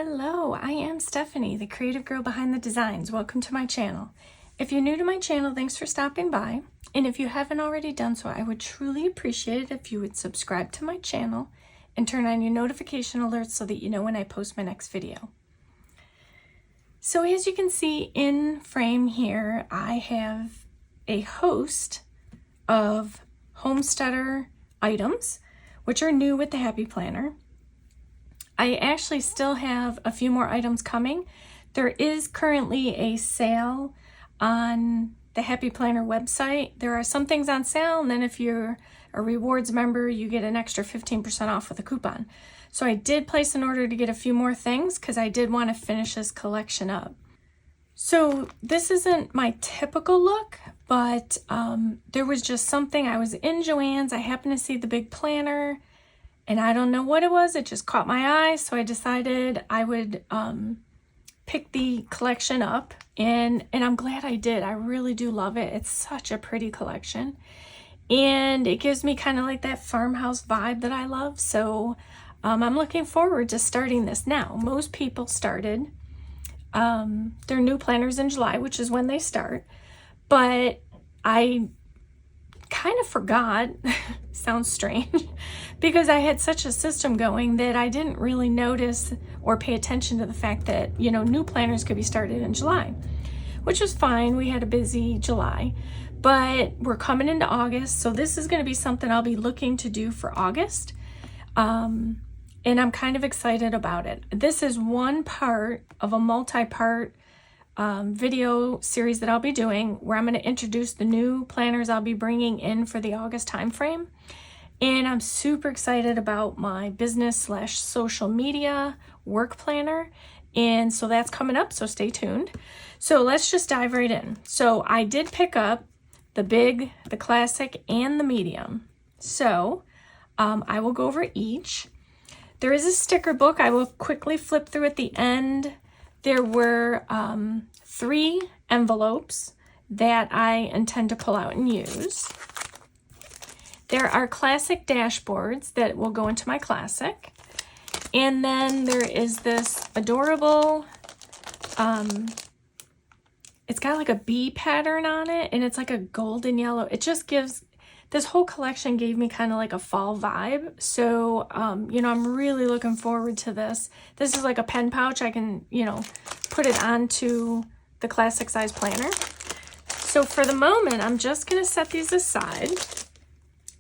Hello, I am Stephanie, the creative girl behind the designs. Welcome to my channel. If you're new to my channel, thanks for stopping by. And if you haven't already done so, I would truly appreciate it if you would subscribe to my channel and turn on your notification alerts so that you know when I post my next video. So as you can see in frame here, I have a host of homesteader items, which are new with the Happy Planner. I actually still have a few more items coming. There is currently a sale on the Happy Planner website. There are some things on sale, and then if you're a rewards member, you get an extra 15% off with a coupon. So I did place an order to get a few more things because I did want to finish this collection up. So this isn't my typical look, but there was just something. I was in Joann's, I happened to see the big planner, and I don't know what it was, it just caught my eye, so I decided I would pick the collection up, and I'm glad I did. I really do love it. It's such a pretty collection, and it gives me kind of like that farmhouse vibe that I love, so I'm looking forward to starting this now. Most people started their new planners in July, which is when they start, but I kind of forgot, sounds strange, because I had such a system going that I didn't really notice or pay attention to the fact that, you know, new planners could be started in July, which was fine. We had a busy July, but we're coming into August, so this is going to be something I'll be looking to do for August, and I'm kind of excited about it. This is one part of a multi-part video series that I'll be doing, where I'm going to introduce the new planners I'll be bringing in for the August time frame. And I'm super excited about my business / social media work planner, and so that's coming up, so stay tuned. So let's just dive right in. So I did pick up the big, the classic, and the medium. So I will go over each. There is a sticker book I will quickly flip through at the end. There were 3 envelopes that I intend to pull out and use. There are classic dashboards that will go into my classic. And then there is this adorable, it's got like a bee pattern on it, and it's like a golden yellow. It just gives, this whole collection gave me kind of like a fall vibe. So, you know, I'm really looking forward to this. This is like a pen pouch. I can, you know, put it onto the classic size planner. So for the moment, I'm just going to set these aside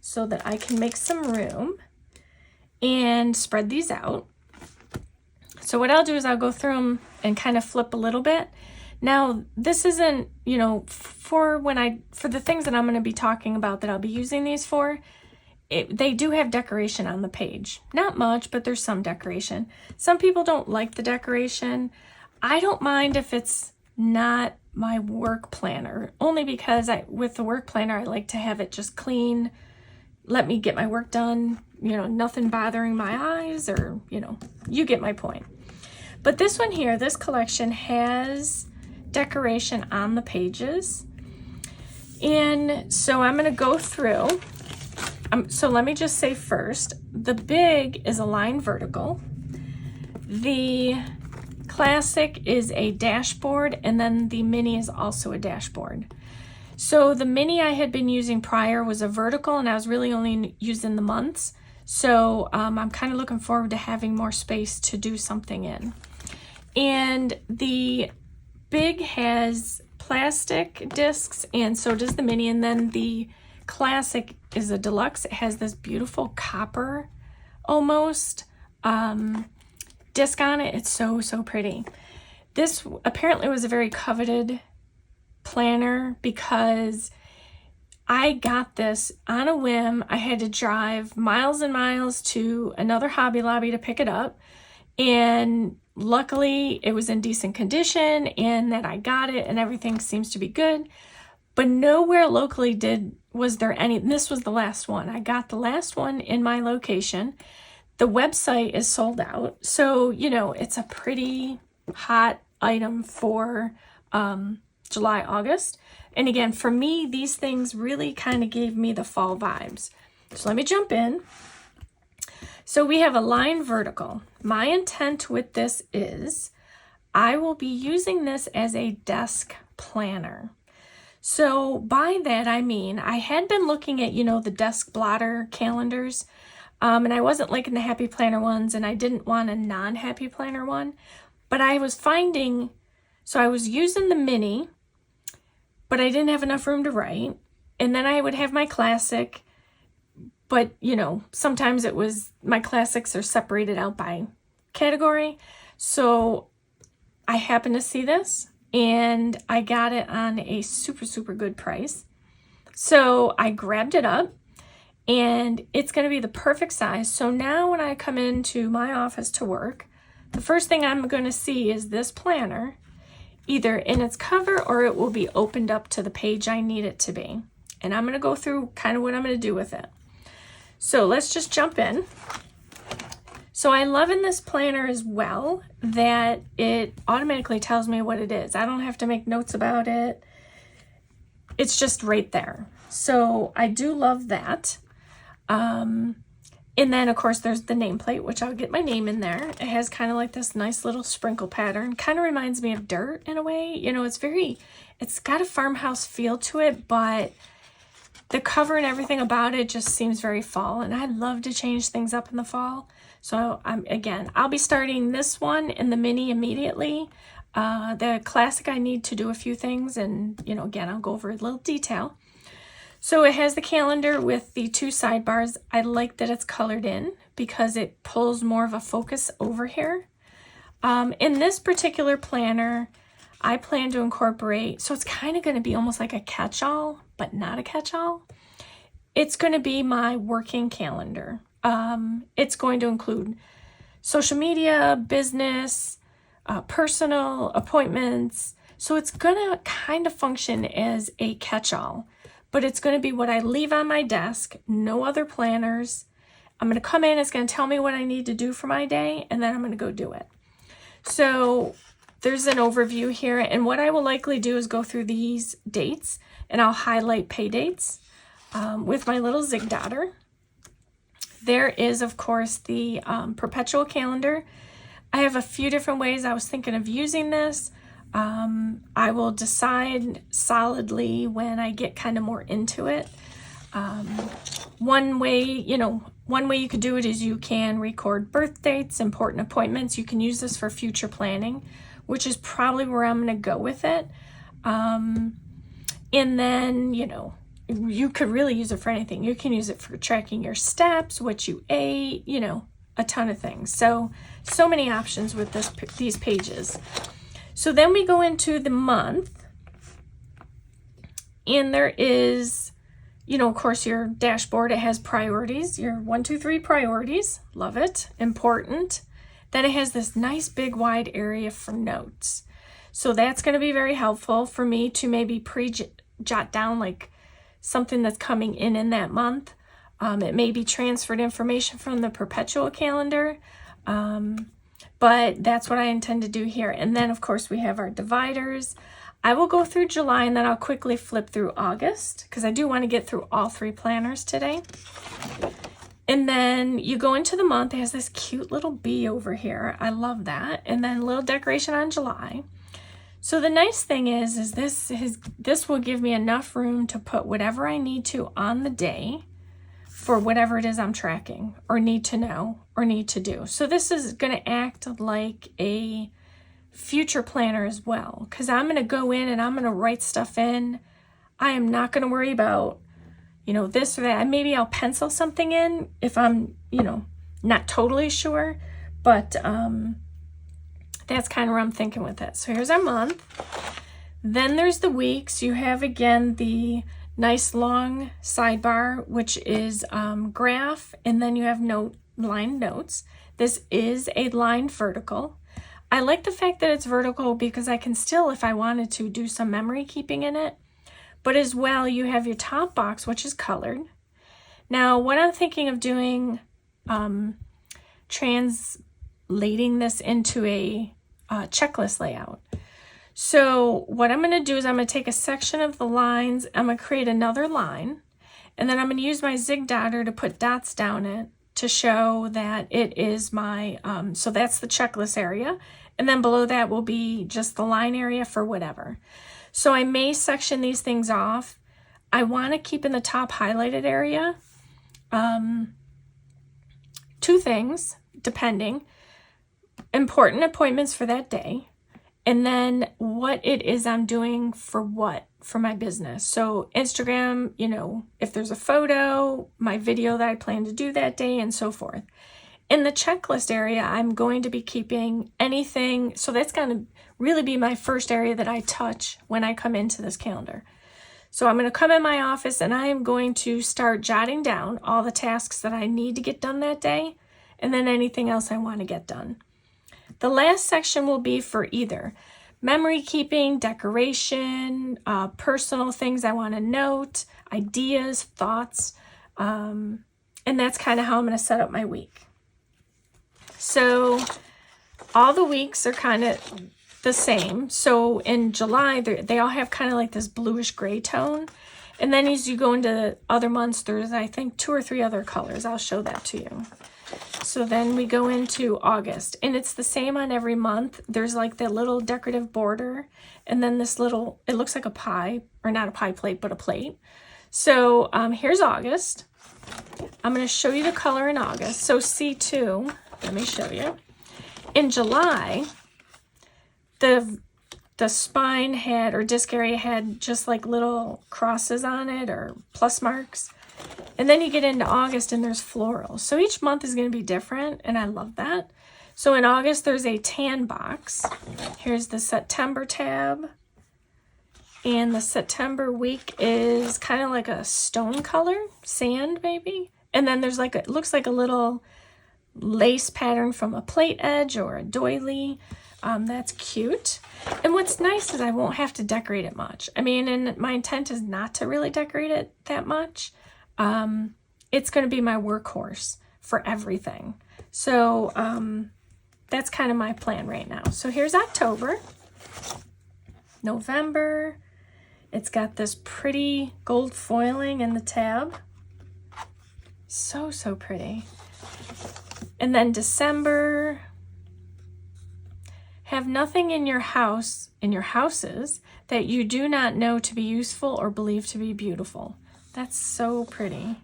so that I can make some room and spread these out. So what I'll do is I'll go through them and kind of flip a little bit. Now, this isn't, you know, for the things that I'm going to be talking about that I'll be using these for, they do have decoration on the page. Not much, but there's some decoration. Some people don't like the decoration. I don't mind if it's not my work planner, only because with the work planner, I like to have it just clean, let me get my work done, you know, nothing bothering my eyes, or, you know, you get my point. But this one here, this collection has decoration on the pages, and so I'm going to go through. So let me just say first, the big is a line vertical, the classic is a dashboard, and then the mini is also a dashboard. So the mini I had been using prior was a vertical, and I was really only using the months, so I'm kind of looking forward to having more space to do something in. And the big has plastic discs, and so does the mini, and then the classic is a deluxe. It has this beautiful copper almost disc on it. It's so pretty. This apparently was a very coveted planner because I got this on a whim. I had to drive miles and miles to another Hobby Lobby to pick it up, and luckily it was in decent condition and that I got it and everything seems to be good, but nowhere locally was there any. This was the last one. I got the last one in my location. The website is sold out, so you know, it's a pretty hot item for July, August. And again, for me, these things really kind of gave me the fall vibes. So let me jump in. So we have a line vertical. My intent with this is I will be using this as a desk planner. So by that, I mean, I had been looking at, the desk blotter calendars, and I wasn't liking the Happy Planner ones, and I didn't want a non-Happy Planner one, but I was finding, so I was using the mini, but I didn't have enough room to write, and then I would have my classic, but, sometimes it was, my classics are separated out by category, so I happened to see this, and I got it on a super, super good price. So I grabbed it up, and it's going to be the perfect size. So now when I come into my office to work, the first thing I'm going to see is this planner, either in its cover or it will be opened up to the page I need it to be. And I'm going to go through kind of what I'm going to do with it. So let's just jump in. So I love in this planner as well that it automatically tells me what it is. I don't have to make notes about it. It's just right there. So I do love that. And then of course there's the nameplate, which I'll get my name in there. It has kind of like this nice little sprinkle pattern. Kind of reminds me of dirt in a way. It's got a farmhouse feel to it, but the cover and everything about it just seems very fall. And I love to change things up in the fall. So I'll be starting this one in the mini immediately. The classic, I need to do a few things, and again, I'll go over a little detail. So it has the calendar with the 2 sidebars. I like that it's colored in because it pulls more of a focus over here. In this particular planner, I plan to incorporate, so it's kind of going to be almost like a catch-all, but not a catch-all. It's going to be my working calendar. It's going to include social media, business, personal, appointments. So it's going to kind of function as a catch-all, but it's going to be what I leave on my desk, no other planners. I'm going to come in, it's going to tell me what I need to do for my day, and then I'm going to go do it. So there's an overview here, and what I will likely do is go through these dates, and I'll highlight pay dates with my little zig dotter. There is, of course, the perpetual calendar. I have a few different ways I was thinking of using this. I will decide solidly when I get kind of more into it. One way you could do it is you can record birth dates, important appointments. You can use this for future planning, which is probably where I'm going to go with it. And then, you could really use it for anything. You can use it for tracking your steps, what you ate, a ton of things. So many options with these pages. So then we go into the month, and there is, of course, your dashboard. It has priorities, your 1, 2, 3 priorities. Love it. Important. Then it has this nice big wide area for notes. So that's going to be very helpful for me to maybe jot down like something that's coming in that month. It may be transferred information from the perpetual calendar, but that's what I intend to do here. And then, of course, we have our dividers. I will go through July, and then I'll quickly flip through August because I do want to get through all 3 planners today. And then you go into the month. It has this cute little bee over here. I love that. And then a little decoration on July. So the nice thing is this will give me enough room to put whatever I need to on the day for whatever it is I'm tracking or need to know or need to do. So this is going to act like a future planner as well, because I'm going to go in and I'm going to write stuff in. I am not going to worry about, this or that. Maybe I'll pencil something in if I'm, not totally sure, but that's kind of where I'm thinking with it. So here's our month. Then there's the weeks. You have, again, the nice long sidebar, which is graph, and then you have line notes. This is a line vertical. I like the fact that it's vertical because I can still, if I wanted to, do some memory keeping in it. But as well, you have your top box, which is colored. Now, what I'm thinking of doing, translating this into a checklist layout. So what I'm going to do is I'm going to take a section of the lines, I'm going to create another line, and then I'm going to use my zig dotter to put dots down it to show that it is my, so that's the checklist area. And then below that will be just the line area for whatever. So I may section these things off. I want to keep in the top highlighted area 2 things, depending. Important appointments for that day. And then what it is I'm doing for my business. So Instagram, you know, if there's a photo, my video that I plan to do that day, and so forth. In the checklist area, I'm going to be keeping anything. So that's going to really be my first area that I touch when I come into this calendar. So I'm going to come in my office and I am going to start jotting down all the tasks that I need to get done that day, and then anything else I want to get done. The last section will be for either memory keeping, decoration, personal things I want to note, ideas, thoughts, and that's kind of how I'm going to set up my week. So all the weeks are kind of the same. So in July, they all have kind of like this bluish gray tone. And then as you go into other months, there's, I think, 2 or 3 other colors. I'll show that to you. So then we go into August, and it's the same on every month. There's like that little decorative border, and then this little, it looks like a pie, or not a pie plate, but a plate. So here's August. I'm going to show you the color in August. So C2, let me show you. In July, the spine had, or disc area had just like little crosses on it, or plus marks. And then you get into August and there's florals. So each month is going to be different, and I love that. So in August, there's a tan box. Here's the September tab. And the September week is kind of like a stone color, sand maybe. And then there's like, it looks like a little lace pattern from a plate edge or a doily. That's cute. And what's nice is I won't have to decorate it much. I mean, and my intent is not to really decorate it that much. It's going to be my workhorse for everything. So that's kind of my plan right now. So here's October, November. It's got this pretty gold foiling in the tab. So, so pretty. And then December, have nothing in your house, in your houses, that you do not know to be useful or believe to be beautiful. That's so pretty.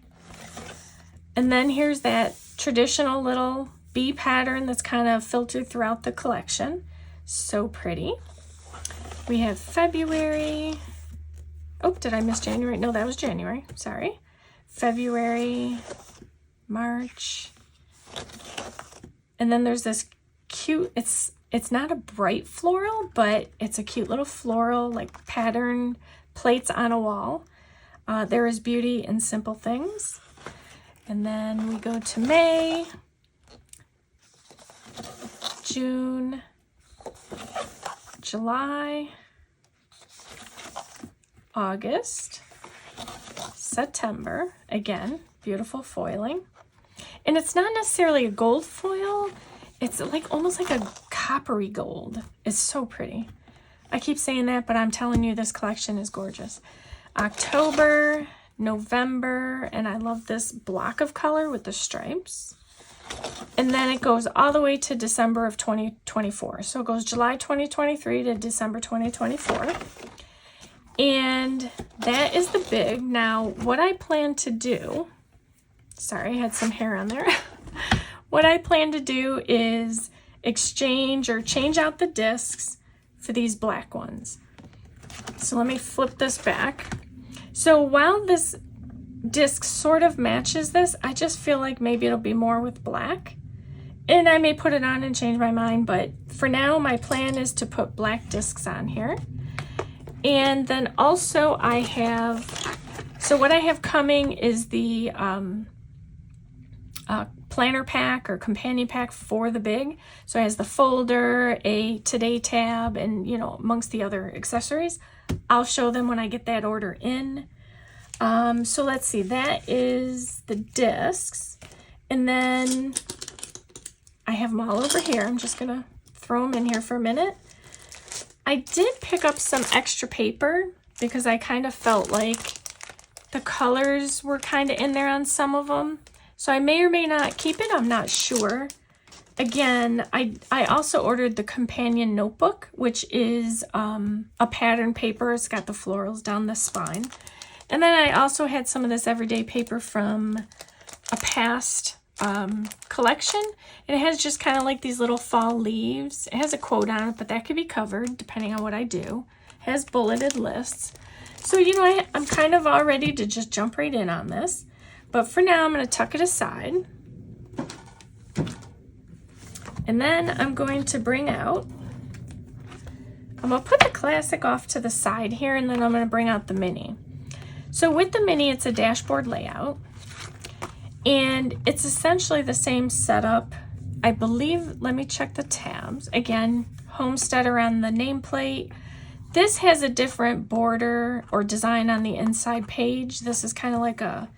And then here's that traditional little bee pattern that's kind of filtered throughout the collection. So pretty. We have February. Oh, did I miss January? No, that was January. Sorry. February, March. And then there's this cute, it's not a bright floral, but it's a cute little floral, like pattern plates on a wall. There is beauty in simple things. And then we go to May, June, July, August, September. Again, beautiful foiling. And it's not necessarily a gold foil. It's like almost like a coppery gold. It's so pretty. I keep saying that, but I'm telling you, this collection is gorgeous. October, November, and I love this block of color with the stripes. And then it goes all the way to December of 2024. So it goes July 2023 to December 2024. And that is the big. Now, what I plan to do, sorry, I had some hair on there. What I plan to do is exchange or change out the discs for these black ones. So let me flip this back. So while this disc sort of matches this, I just feel like maybe it'll be more with black. And I may put it on and change my mind, but for now, my plan is to put black discs on here. And then also I have, so what I have coming is the planner pack or companion pack for the big. So it has the folder, a today tab, and amongst the other accessories. I'll show them when I get that order in. So let's see, that is the discs. And then I have them all over here. I'm just gonna throw them in here for a minute. I did pick up some extra paper because I kind of felt like the colors were kind of in there on some of them. So I may or may not keep it. I'm not sure. Again, I also ordered the companion notebook, which is a pattern paper. It's got the florals down the spine. And then I also had some of this everyday paper from a past collection. And it has just kind of like these little fall leaves. It has a quote on it, but that could be covered depending on what I do. It has bulleted lists. So, you know, I'm kind of all ready to just jump right in on this. But for now, I'm going to tuck it aside. And then I'm going to bring out, I'm going to put the classic off to the side here, and then I'm going to bring out the mini. So with the mini, it's a dashboard layout. And it's essentially the same setup. I believe, let me check the tabs. Again, Homesteader on the nameplate. This has a different border or design on the inside page. This is kind of like a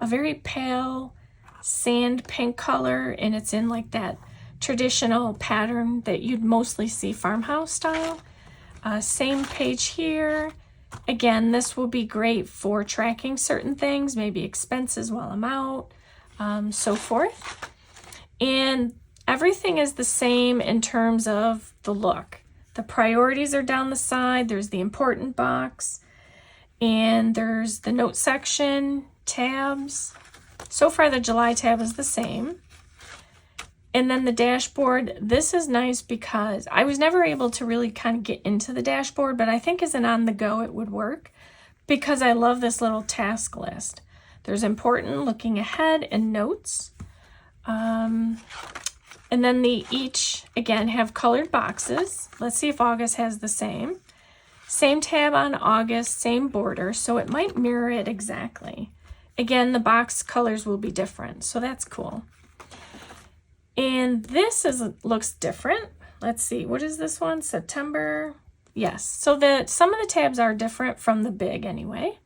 very pale sand pink color, and it's in like that traditional pattern that you'd mostly see farmhouse style. Same page here. Again, this will be great for tracking certain things, maybe expenses while I'm out, so forth. And everything is the same in terms of the look. The priorities are down the side. There's the important box, and there's the note section, tabs. So far, the July tab is the same. And then the dashboard, this is nice because I was never able to really kind of get into the dashboard, but I think as an on-the-go it would work because I love this little task list. There's important, looking ahead, and notes. And then they each, again, have colored boxes. Let's see if August has the same. Same tab on August, same border, so it might mirror it exactly. Again, the box colors will be different, so that's cool. And this looks different. Let's see, what is this one? September. Yes, so some of the tabs are different from the big anyway.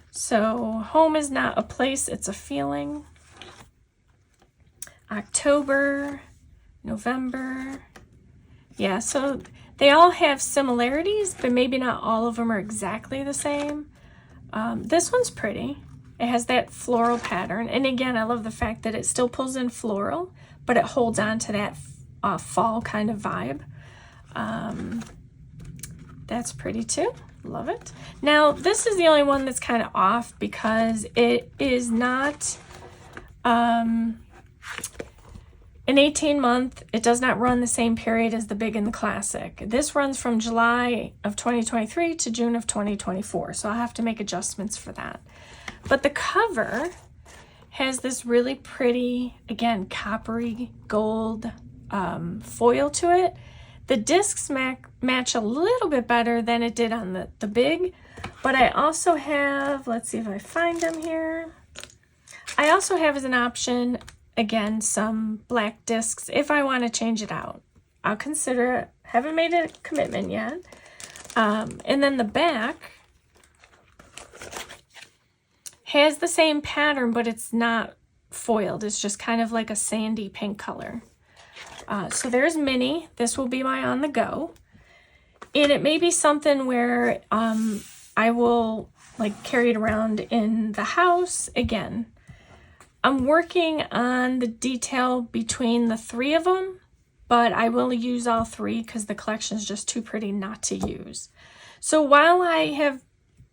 So home is not a place, it's a feeling. October, November. Yeah, so they all have similarities, but maybe not all of them are exactly the same. This one's pretty. It has that floral pattern. And again, I love the fact that it still pulls in floral, but it holds on to that fall kind of vibe. That's pretty too. Love it. Now, this is the only one that's kind of off because it is not an 18-month. It does not run the same period as the big and the classic. This runs from July of 2023 to June of 2024, so I'll have to make adjustments for that. But the cover has this really pretty, again, coppery gold foil to it. The discs match a little bit better than it did on the big, but I also have, let's see if I find them here. I also have as an option, again, some black discs if I want to change it out. I'll consider it. Haven't made a commitment yet. And then the back has the same pattern, but it's not foiled. It's just kind of like a sandy pink color. So there's mini. This will be my on the go. And it may be something where I will like carry it around in the house. Again, I'm working on the detail between the three of them, but I will use all three because the collection is just too pretty not to use. So while I have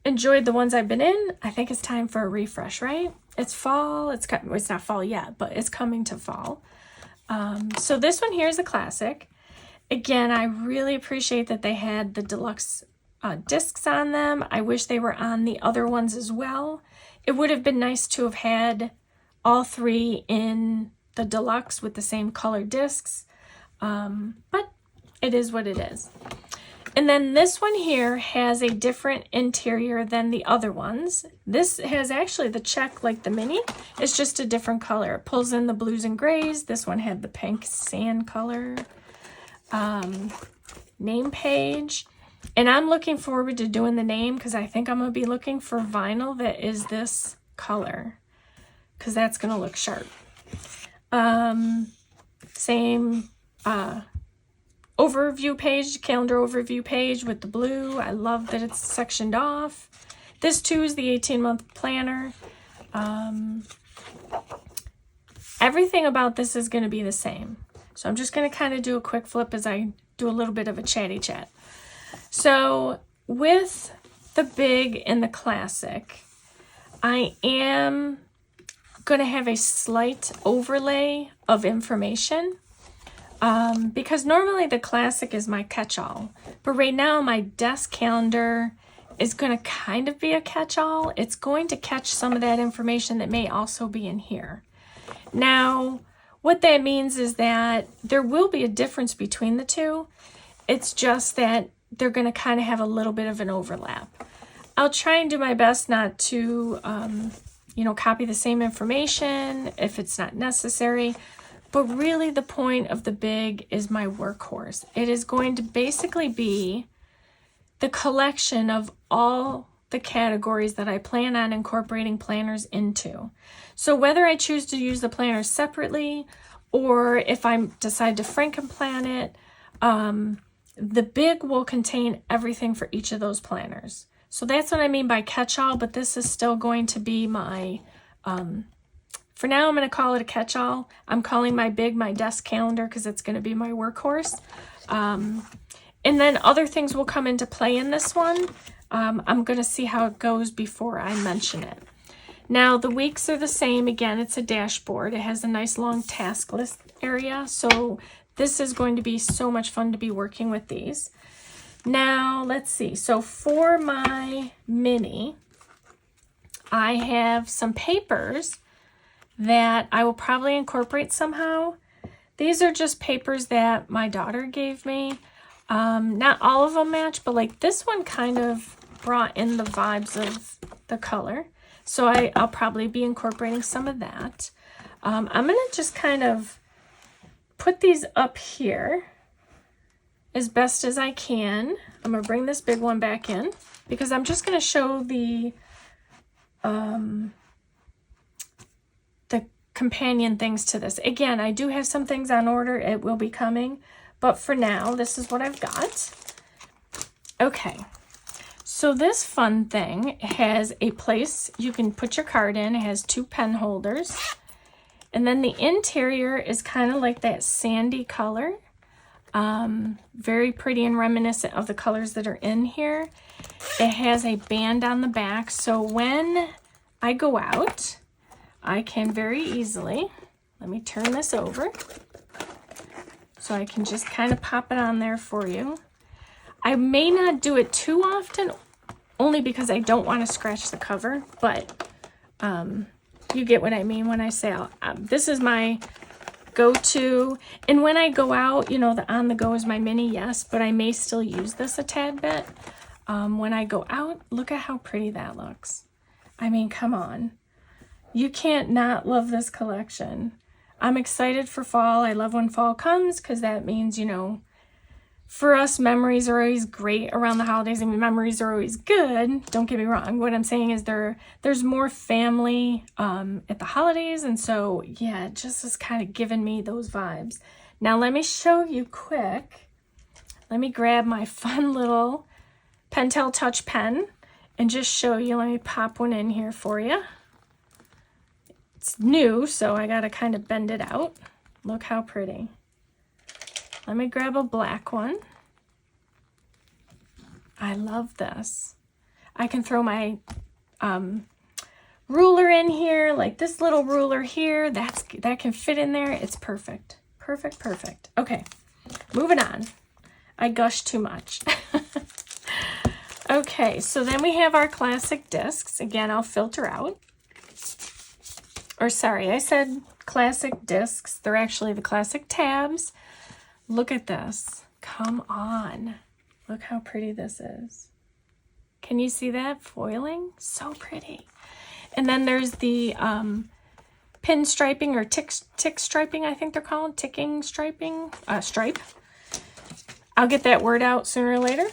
enjoyed the ones I've been in, I think it's time for a refresh, right? It's fall. It's not fall yet, but it's coming to fall. So this one here is a classic. Again, I really appreciate that they had the deluxe discs on them. I wish they were on the other ones as well. It would have been nice to have had all three in the deluxe with the same color discs, but it is what it is. And then this one here has a different interior than the other ones. This has actually the check like the mini. It's just a different color. It pulls in the blues and grays. This one had the pink sand color. Name page. And I'm looking forward to doing the name because I think I'm going to be looking for vinyl that is this color because that's going to look sharp. Same overview page, calendar overview page with the blue. I love that it's sectioned off. This too is the 18-month planner. Everything about this is going to be the same. So I'm just going to kind of do a quick flip as I do a little bit of a chatty chat. So with the big and the classic, I am going to have a slight overlay of information because normally the classic is my catch-all, but right now my desk calendar is going to kind of be a catch-all. It's going to catch some of that information that may also be in here. Now, what that means is that there will be a difference between the two. It's just that they're going to kind of have a little bit of an overlap. I'll try and do my best not to, copy the same information if it's not necessary. But really the point of the big is my workhorse. It is going to basically be the collection of all the categories that I plan on incorporating planners into. So whether I choose to use the planners separately or if I decide to Frankenplan it, the big will contain everything for each of those planners. So that's what I mean by catch-all, but this is still going to be my, for now I'm going to call it a catch-all. I'm calling my big my desk calendar because it's going to be my workhorse. And then other things will come into play in this one. I'm going to see how it goes before I mention it. Now the weeks are the same. Again, it's a dashboard. It has a nice long task list area. So this is going to be so much fun to be working with these. Now let's see. So for my mini, I have some papers that I will probably incorporate somehow. These are just papers that my daughter gave me. Not all of them match, but like this one kind of brought in the vibes of the color. So I'll probably be incorporating some of that. I'm going to just kind of put these up here as best as I can. I'm going to bring this big one back in because I'm just going to show the companion things to this. Again, I do have some things on order. It will be coming. But for now, this is what I've got. Okay, so this fun thing has a place you can put your card in. It has 2 pen holders. And then the interior is kind of like that sandy color. Very pretty and reminiscent of the colors that are in here. It has a band on the back. So when I go out, I can very easily, let me turn this over. So I can just kind of pop it on there for you. I may not do it too often, only because I don't want to scratch the cover, but you get what I mean when I say this is my go-to. And when I go out, the on-the-go is my mini, yes, but I may still use this a tad bit. When I go out, look at how pretty that looks. I mean, come on. You can't not love this collection. I'm excited for fall. I love when fall comes because that means, for us, memories are always great around the holidays. I mean, memories are always good. Don't get me wrong. What I'm saying is there's more family at the holidays. And so, yeah, it just is kind of giving me those vibes. Now, let me show you quick. Let me grab my fun little Pentel Touch pen and just show you. Let me pop one in here for you. It's new, so I got to kind of bend it out. Look how pretty. Let me grab a black one. I love this. I can throw my ruler in here, like this little ruler here. That can fit in there. It's perfect. Perfect, perfect. Okay, moving on. I gush too much. Okay, so then we have our classic discs. Again, I'll filter out. Or sorry, I said classic discs. They're actually the classic tabs. Look at this. Come on. Look how pretty this is. Can you see that foiling? So pretty. And then there's the pin striping or tick striping, I think they're called. Ticking striping. Stripe. I'll get that word out sooner or later.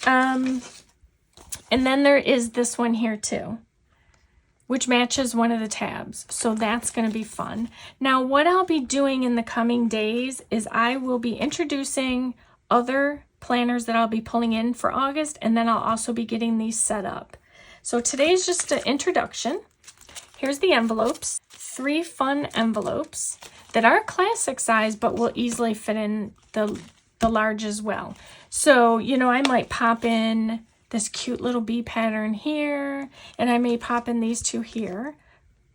And then there is this one here too, which matches one of the tabs. So that's going to be fun. Now, what I'll be doing in the coming days is I will be introducing other planners that I'll be pulling in for August, and then I'll also be getting these set up. So today's just an introduction. Here's the envelopes. 3 fun envelopes that are classic size, but will easily fit in the large as well. So, you know, I might pop in this cute little bee pattern here, and I may pop in these 2 here.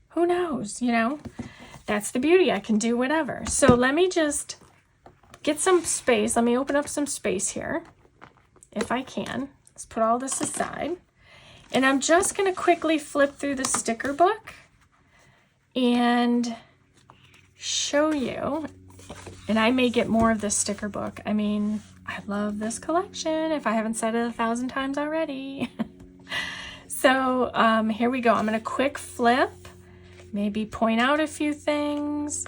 Who knows, you know? That's the beauty. I can do whatever. So let me just get some space. Let me open up some space here, if I can. Let's put all this aside. And I'm just going to quickly flip through the sticker book and show you. And I may get more of this sticker book. I mean, I love this collection, if I haven't said it 1,000 times already. So here we go. I'm going to quick flip, maybe point out a few things.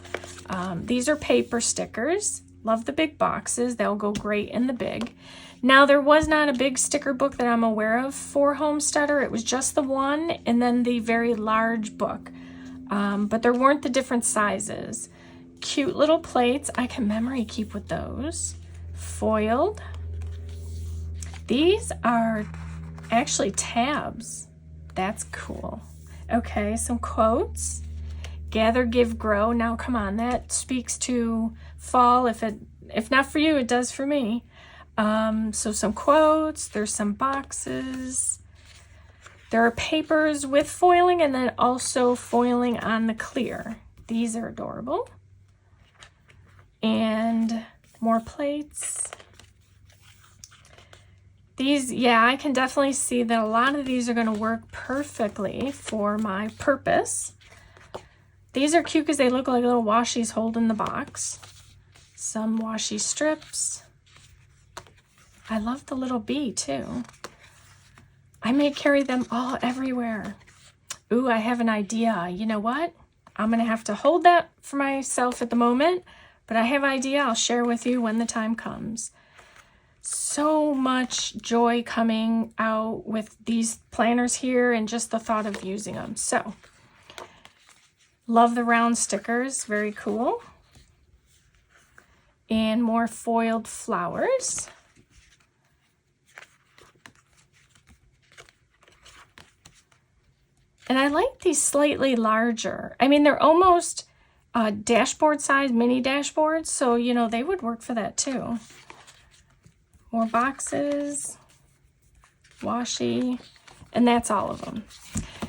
These are paper stickers. Love the big boxes. They'll go great in the big. Now, there was not a big sticker book that I'm aware of for Homesteader. It was just the one and then the very large book. But there weren't the different sizes. Cute little plates. I can memory keep with those. Foiled. These are actually tabs. That's cool. Okay, some quotes. Gather, give, grow. Now, come on, that speaks to fall. If not for you, it does for me. So some quotes. There's some boxes. There are papers with foiling and then also foiling on the clear. These are adorable. And more plates. These, yeah, I can definitely see that a lot of these are going to work perfectly for my purpose. These are cute because they look like little washies holding the box. Some washi strips. I love the little bee too. I may carry them all everywhere. Ooh, I have an idea. You know what? I'm going to have to hold that for myself at the moment, but I have an idea I'll share with you when the time comes. So much joy coming out with these planners here and just the thought of using them. So, love the round stickers. Very cool. And more foiled flowers. And I like these slightly larger. I mean, they're almost dashboard size, mini dashboards. So, you know, they would work for that too. More boxes, washi, and that's all of them.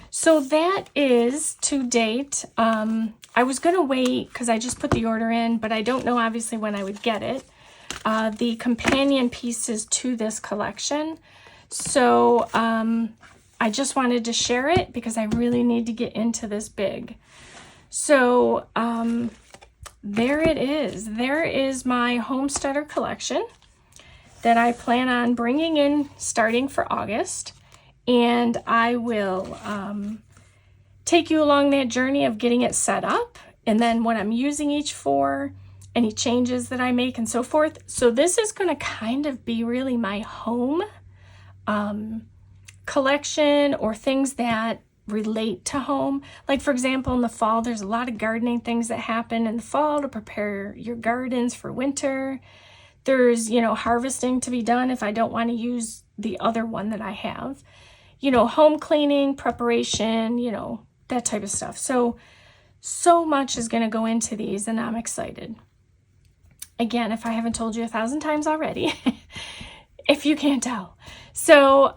So that is to date. I was going to wait because I just put the order in, but I don't know obviously when I would get it. The companion pieces to this collection. So I just wanted to share it because I really need to get into this big. So there it is. There is my Homesteader collection that I plan on bringing in starting for August. And I will take you along that journey of getting it set up. And then what I'm using each for, any changes that I make and so forth. So this is going to kind of be really my home collection or things that relate to home. Like for example, in the fall, there's a lot of gardening things that happen in the fall to prepare your gardens for winter. There's, you know, harvesting to be done if I don't want to use the other one that I have. You know, home cleaning, preparation, you know, that type of stuff. So much is going to go into these and I'm excited. Again, if I haven't told you 1,000 times already, if you can't tell. So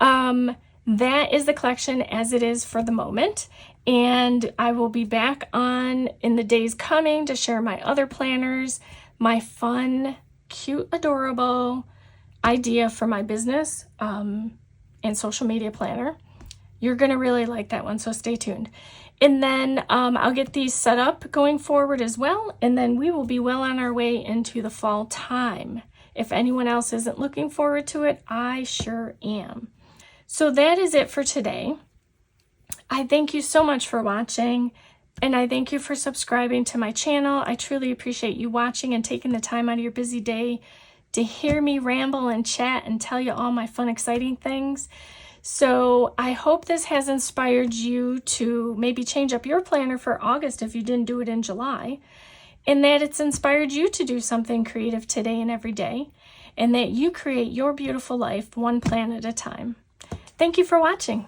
that is the collection as it is for the moment. And I will be back on in the days coming to share my other planners, my fun, cute, adorable idea for my business and social media planner. You're going to really like that one, so stay tuned. And then I'll get these set up going forward as well, and then we will be well on our way into the fall time. If anyone else isn't looking forward to it, I sure am. So that is it for today. I thank you so much for watching. And I thank you for subscribing to my channel. I truly appreciate you watching and taking the time out of your busy day to hear me ramble and chat and tell you all my fun, exciting things. So I hope this has inspired you to maybe change up your planner for August if you didn't do it in July, and that it's inspired you to do something creative today and every day, and that you create your beautiful life one plan at a time. Thank you for watching.